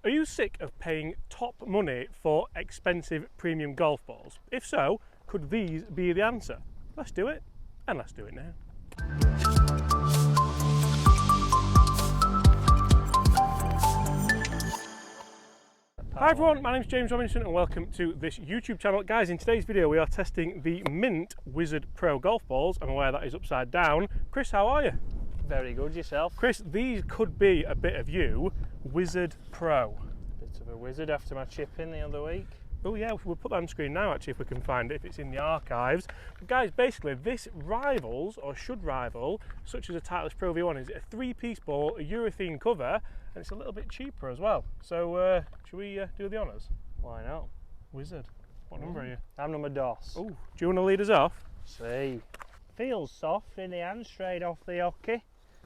Are you sick of paying top money for expensive premium golf balls? If so, could these be the answer? Let's do it, and let's do it now. Hi everyone, my name's James Robinson and welcome to this YouTube channel. Guys, in today's video we are testing the Mynt Wizard Pro golf balls. I'm aware that is upside down. Chris, how are you? Very good, yourself? Chris, these could be a bit of you, Wizard Pro. Bit of a wizard after my chip in the other week. Oh yeah, we'll put that on screen now actually if we can find it, if it's in the archives. But guys, basically this rivals, or should rival, such as a Titleist Pro-V1. Is it a 3-piece ball, a urethane cover, and it's a little bit cheaper as well. So should we do the honours? Why not? Wizard, what number are you? I'm number dos. Oh, do you want to lead us off? See. Feels soft in the hand, straight off the hockey.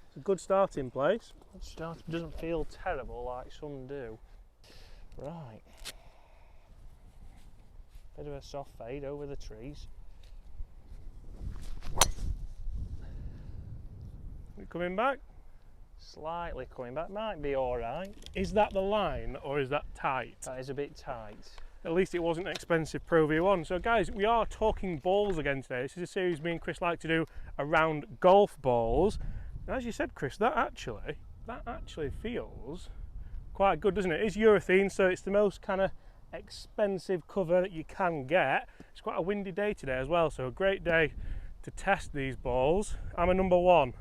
It's a good starting place. It doesn't feel terrible like some do. Right. Bit of a soft fade over the trees. We coming back? Slightly coming back, might be alright. Is that the line or is that tight? That is a bit tight. At least it wasn't an expensive Pro-V1. So guys, we are talking balls again today. This is a series me and Chris like to do around golf balls. And as you said, Chris, that actually feels quite good, doesn't it? It is urethane, so it's the most kind of expensive cover that you can get. It's quite a windy day today as well, so a great day to test these balls. I'm a number one.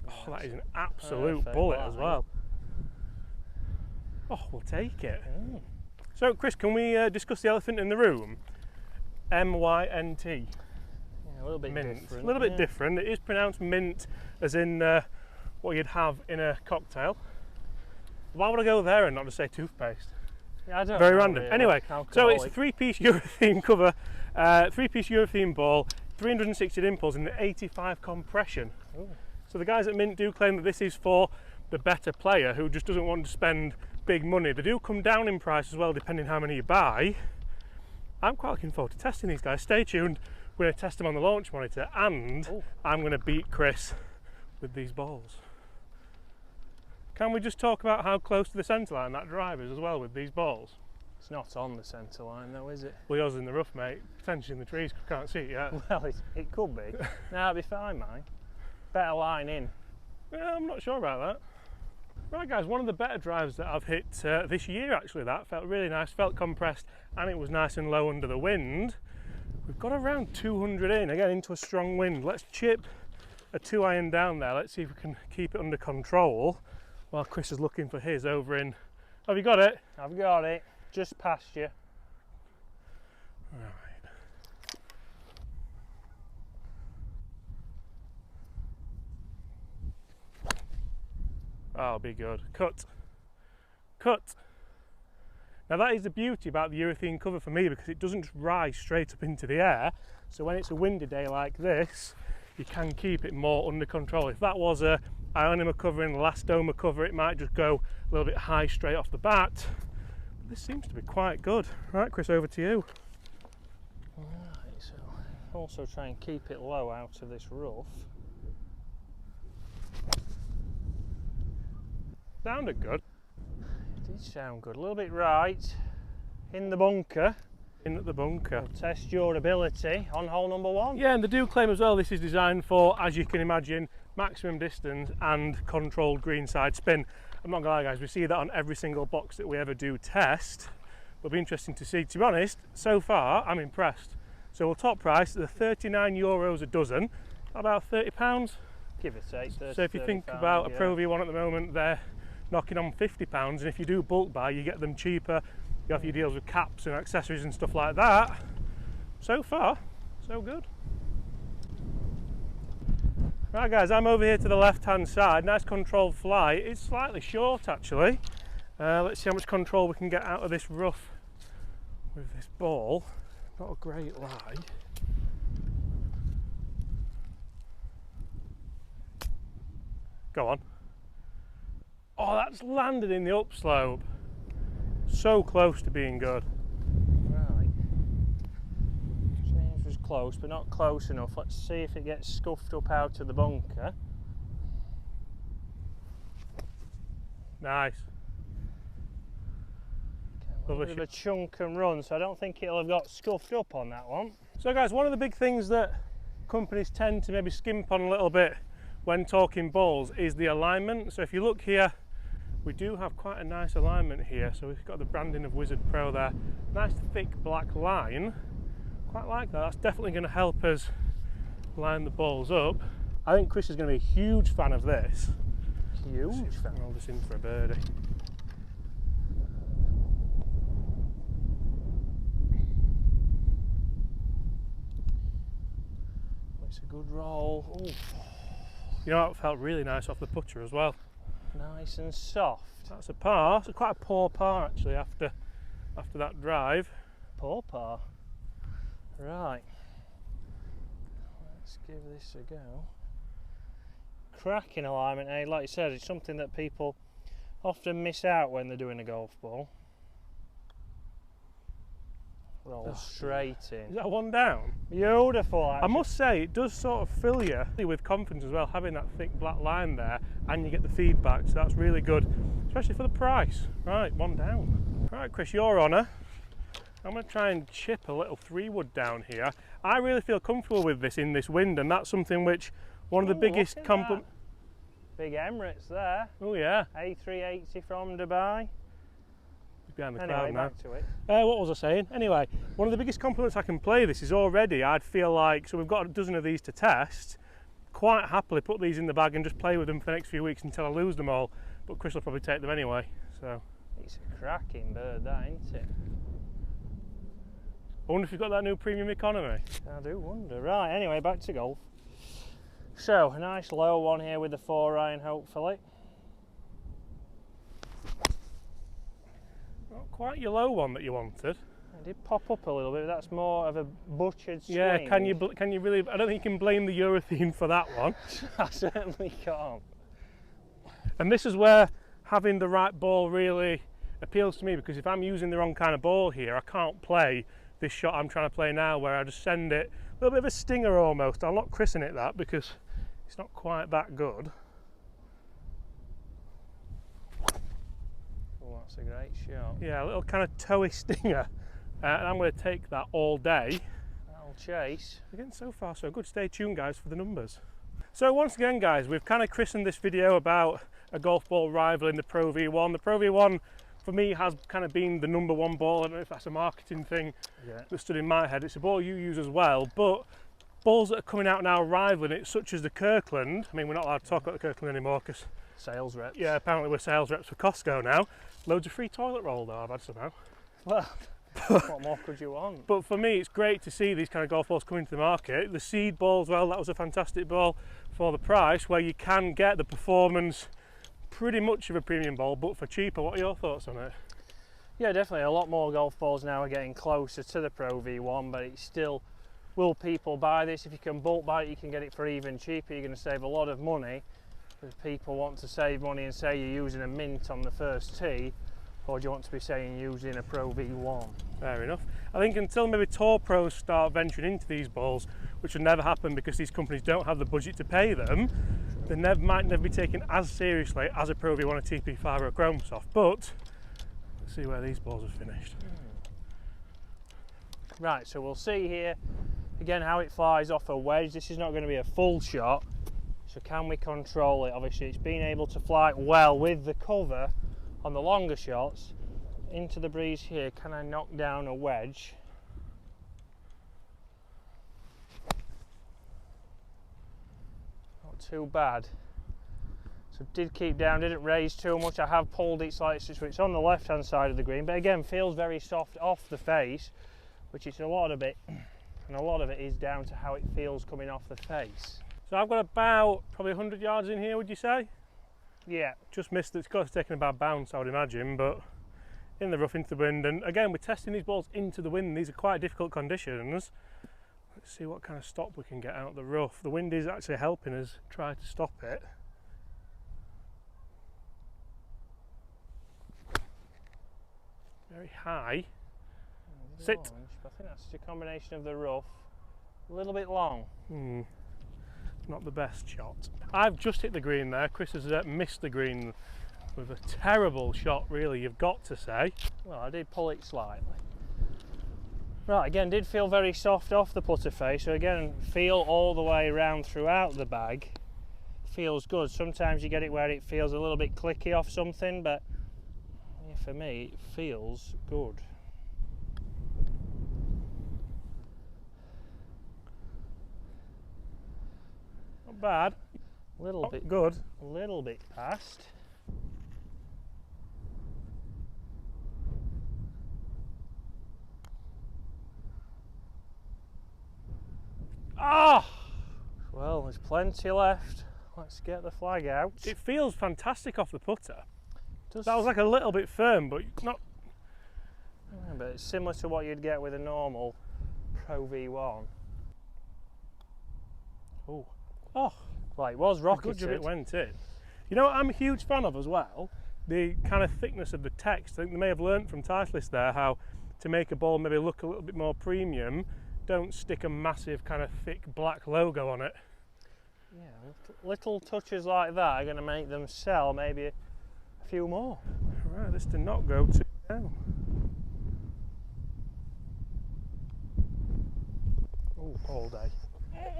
Oh, that is an absolute bullet as well. Oh, we'll take it. So Chris, can we discuss the elephant in the room? M-Y-N-T. A little bit Mint. different. A little bit different. It is pronounced mint, as in what you'd have in a cocktail. Why would I go there and not just say toothpaste? Yeah, I don't Very know random. really. Anyway, Alcoholic. so it's a 3-piece urethane cover, 3-piece urethane ball, 360 dimples, and 85 compression. Ooh. So the guys at Mint do claim that this is for the better player who just doesn't want to spend big money. They do come down in price as well, depending how many you buy. I'm quite looking forward to testing these guys. Stay tuned. We're going to test them on the launch monitor, and I'm going to beat Chris with these balls. Can we just talk about how close to the centre line that drive is as well with these balls? It's not on the centre line though, is it? Well, yours in the rough, mate. Potentially in the trees, can't see it yet. Well, it could be. No, it'll be fine, mate. Better line in. Yeah, I'm not sure about that. Right guys, one of the better drives that I've hit this year actually, that felt really nice, felt compressed, and it was nice and low under the wind. We've got around 200 in, again into a strong wind. Let's chip a 2-iron down there. Let's see if we can keep it under control while Chris is looking for his over in... Have you got it? I've got it, just past you. Right. Oh, be good. Cut. Cut. Now that is the beauty about the urethane cover for me, because it doesn't just rise straight up into the air. So when it's a windy day like this, you can keep it more under control. If that was a ionomer cover and elastoma cover, it might just go a little bit high straight off the bat. But this seems to be quite good. Right, Chris, over to you. Right, so also try and keep it low out of this rough. Sounded good. It did sound good. A little bit right in the bunker. In at the bunker. We'll test your ability on hole number 1. Yeah, and they do claim as well this is designed for, as you can imagine, maximum distance and controlled greenside spin. I'm not gonna lie guys, we see that on every single box that we ever do test. It'll be interesting to see. To be honest, so far I'm impressed. So we'll top price, they're €39 a dozen, about £30. Give or take. 30, so if you think about a Pro-V1 at the moment, they're knocking on £50, and if you do bulk buy, you get them cheaper. You have your deals with caps and accessories and stuff like that. So far, so good. Right guys, I'm over here to the left-hand side. Nice controlled fly. It's slightly short actually. Let's see how much control we can get out of this rough with this ball. Not a great lie. Go on. Oh, that's landed in the upslope. So close to being good. Right. James was close, but not close enough. Let's see if it gets scuffed up out of the bunker. Nice. A bit of a chunk and run, so I don't think it'll have got scuffed up on that one. So guys, one of the big things that companies tend to maybe skimp on a little bit when talking balls is the alignment. So if you look here, we do have quite a nice alignment here. So we've got the branding of Wizard Pro there. Nice thick black line. Quite like that. That's definitely going to help us line the balls up. I think Chris is going to be a huge fan of this. Huge fan. Roll this in for a birdie. It's a good roll. Ooh. You know, it felt really nice off the putter as well. Nice and soft. That's a par. It's quite a poor par actually after that drive. Poor par. Right. Let's give this a go. Cracking alignment, eh? Like you said, it's something that people often miss out when they're doing a golf ball. Roll straight in. Is that one down? Beautiful, actually. I must say, it does sort of fill you with confidence as well, having that thick black line there, and you get the feedback, so that's really good, especially for the price. Right, one down. Right, Chris, your honour. I'm going to try and chip a little 3-wood down here. I really feel comfortable with this in this wind, and that's something which one of the biggest compliments. Big Emirates there. Oh yeah. A380 from Dubai. Behind the anyway, cloud now. back to it. What was I saying? Anyway, one of the biggest compliments I can play this is already, I'd feel like, so we've got a dozen of these to test, quite happily put these in the bag and just play with them for the next few weeks until I lose them all, but Chris will probably take them anyway, so. It's a cracking bird, that, isn't it? I wonder if you've got that new premium economy. I do wonder. Right, anyway, back to golf. So, a nice low one here with the 4-iron, hopefully. Not quite your low one that you wanted. It did pop up a little bit, but that's more of a butchered swing. Yeah, can you really, I don't think you can blame the urethane for that one. I certainly can't. And this is where having the right ball really appeals to me, because if I'm using the wrong kind of ball here, I can't play this shot I'm trying to play now, where I just send it a little bit of a stinger almost. I'll not christen it that because it's not quite that good. Oh, that's a great shot. Yeah, a little kind of toey stinger, and I'm going to take that all day. That'll chase. Again, so far so good. Stay tuned guys for the numbers. So once again guys, we've kind of christened this video about a golf ball rivaling the Pro V1. The Pro V1 for me has kind of been the #1 ball. I don't know if that's a marketing thing that stood in my head. It's a ball you use as well, but balls that are coming out now rivaling it, such as the Kirkland. I mean, we're not allowed to talk about the Kirkland anymore because sales reps. Yeah, apparently we're sales reps for Costco now. Loads of free toilet roll though I've had somehow. Well, what more could you want? But for me, it's great to see these kind of golf balls coming to the market. The Seed ball as well, that was a fantastic ball for the price, where you can get the performance pretty much of a premium ball, but for cheaper. What are your thoughts on it? Yeah, definitely. A lot more golf balls now are getting closer to the Pro V1, but it's still, will people buy this? If you can bulk buy it, you can get it for even cheaper. You're going to save a lot of money, because people want to save money and say you're using a Mynt on the first tee, or do you want to be saying using a Pro V1? Fair enough. I think until maybe tour pros start venturing into these balls, which will never happen because these companies don't have the budget to pay them, they might never be taken as seriously as a Pro V1, a TP5 or a Chromesoft. But let's see where these balls are finished. Right, so we'll see here again how it flies off a wedge. This is not going to be a full shot, so can we control it? Obviously it's been able to fly well with the cover on the longer shots. Into the breeze here, can I knock down a wedge? Not too bad. So did keep down, didn't raise too much. I have pulled it slightly, so it's on the left hand side of the green, but again feels very soft off the face, which is a lot of it, and a lot of it is down to how it feels coming off the face. So I've got about probably 100 yards in here, would you say? Yeah. Just missed it. It's got to take a bad bounce, I would imagine, but in the rough, into the wind. And again, we're testing these balls into the wind. These are quite difficult conditions. Let's see what kind of stop we can get out the rough. The wind is actually helping us try to stop it. Very high. Sit. Launch, I think that's just a combination of the rough A little bit long. Not the best shot. I've just hit the green there. Chris has missed the green with a terrible shot, really, you've got to say. Well, I did pull it slightly. Right, again, did feel very soft off the putter face, so again, feel all the way around throughout the bag. Feels good. Sometimes you get it where it feels a little bit clicky off something, but yeah, for me, it feels good. Not bad. A little bit good. A little bit past. Ah! Well, there's plenty left. Let's get the flag out. It feels fantastic off the putter. Does That was like a little bit firm, but not. Yeah, but it's similar to what you'd get with a normal Pro V1. Oh, Well, it was good rocketed. job it went in. You know what I'm a huge fan of as well? The kind of thickness of the text. I think they may have learnt from Titleist there how to make a ball maybe look a little bit more premium. Don't stick a massive kind of thick black logo on it. Yeah, little touches like that are going to make them sell maybe a few more. Right, this did not go too down. Ooh, all day.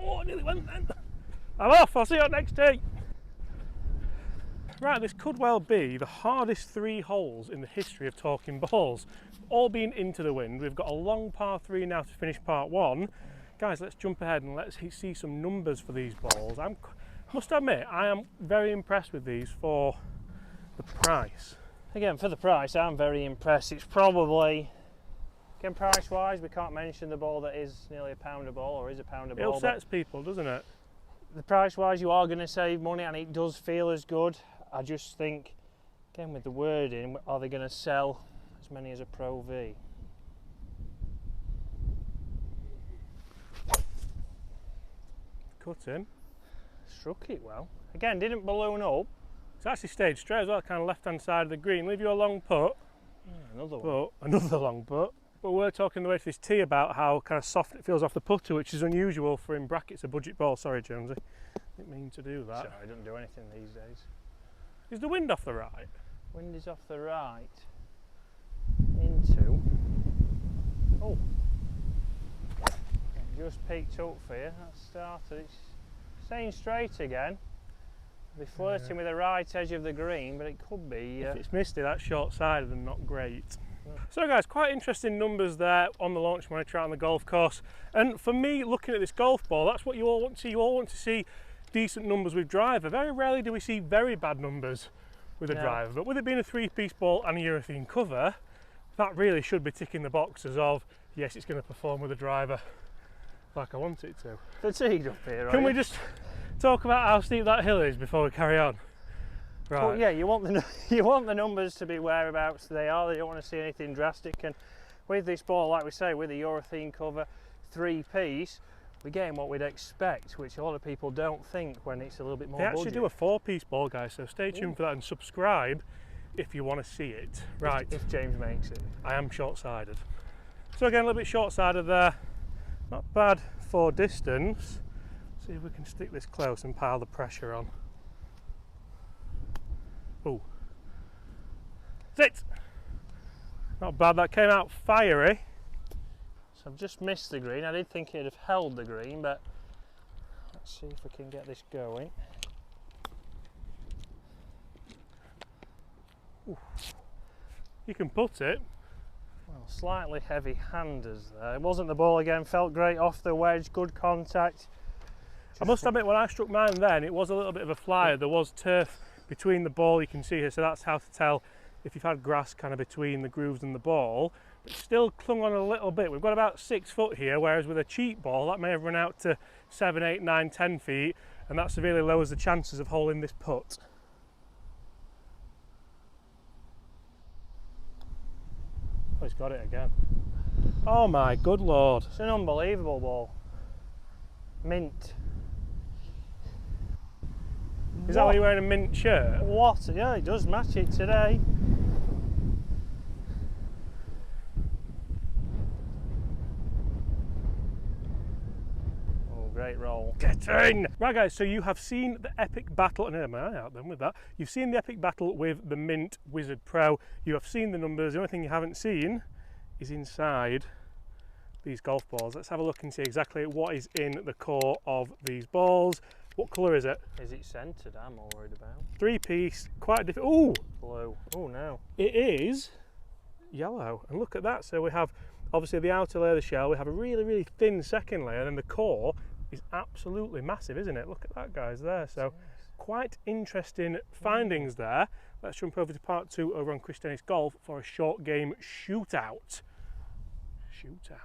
Oh, I nearly went then. I'm off, I'll see you at next tee. Right, this could well be the hardest 3 holes in the history of talking balls. All being into the wind. We've got a long par 3 now to finish part 1. Guys, let's jump ahead and let's see some numbers for these balls. I must admit, I am very impressed with these for the price. Again, for the price, I'm very impressed. It's probably, again, price-wise, we can't mention the ball that is nearly a pounder ball or is a pounder It ball. upsets people, doesn't it? The price-wise, you are going to save money and it does feel as good. I just think, again, with the wording, are they going to sell as many as a Pro V? Cut him. Struck it well. Again, didn't balloon up. It's actually stayed straight as well, kind of left-hand side of the green. Leave you a long putt. Yeah, another one. But another long putt. But we're talking the way to this tee about how kind of soft it feels off the putter, which is unusual for, in brackets, a budget ball. Sorry, Jonesy. Didn't mean to do that. Sorry, I don't do anything these days. Is the wind off the right? Wind is off the right. Into. Oh. Just peaked up for you. That started. It's staying straight again. Be flirting with the right edge of the green, but it could be. If it's misty, that's short-sided and not great. So guys, quite interesting numbers there on the launch monitor out on the golf course. And for me, looking at this golf ball, that's what you all want to see. You all want to see decent numbers with driver. Very rarely do we see very bad numbers with a driver. But with it being a 3-piece ball and a urethane cover, that really should be ticking the boxes of, yes, it's going to perform with a driver like I want it to. Fatigued up here, Can we just talk about how steep that hill is before we carry on? Right. Well, yeah, you want the numbers to be whereabouts they are. They don't want to see anything drastic. And with this ball, like we say, with the urethane cover, 3-piece, we're getting what we'd expect, which a lot of people don't think when it's a little bit more They actually budget. do a 4-piece ball, guys, so stay tuned for that and subscribe if you want to see it. Right. If James makes it. I am short-sided. So again, a little bit short-sided there. Not bad for distance. See if we can stick this close and pile the pressure on. Oh. Sit! Not bad, that came out fiery. So I've just missed the green. I did think it'd have held the green, but let's see if we can get this going. Ooh. You can put it. Well, slightly heavy handers there. It wasn't the ball again, felt great off the wedge, good contact. I must admit, when I struck mine then, it was a little bit of a flyer. There was turf between the ball, you can see here, so that's how to tell if you've had grass kind of between the grooves and the ball. But still clung on a little bit. We've got about 6 foot here, whereas with a cheap ball, that may have run out to 7, 8, 9, 10 feet, and that severely lowers the chances of holding this putt. Oh, he's got it again. Oh my good lord. It's an unbelievable ball. Mint. Is that why you're wearing a mint shirt? What? Yeah, it does match it today. great roll. Get in! Right guys, so you have seen the epic battle, and I had my eye out then with that. You've seen the epic battle with the Mynt Wizard Pro. You have seen the numbers. The only thing you haven't seen is inside these golf balls. Let's have a look and see exactly what is in the core of these balls. What colour is it? Is it centred? I'm all worried about. 3-piece, quite a different. Ooh! Blue. Oh no. It is yellow. And look at that. So we have obviously the outer layer of the shell, we have a really thin second layer, and then the core is absolutely massive, isn't it? Look at that, guys, there. So quite interesting findings there. Let's jump over to part 2 over on Chris Dennis Golf for a short game shootout. Shootout.